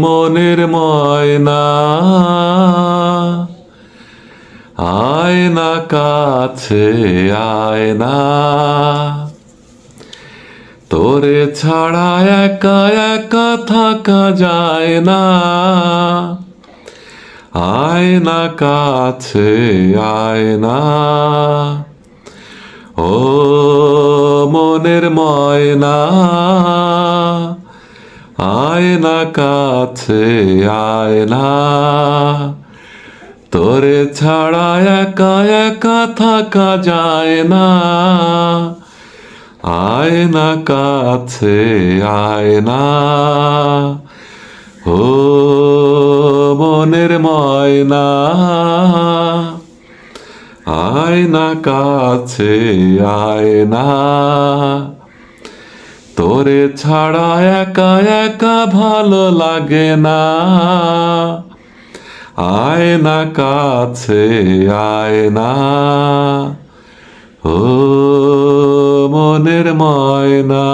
মনের ময়না আয় না কাছে আয় না, তোরে ছাড়া একা একা থাকা যায় না। আয় না কাছে আয় না, ও মনের ময়না আয় না কাছে আয় না, তোরে ছাড়া একা একা থাকা যায় না। আয় না কাছে আয় না, ও মনের ময়না আয় না কাছে আয় না, তোরে ছাড়া একা একা ভালো লাগে না। আয় না কাছে আয় না, ও মনের ময়না।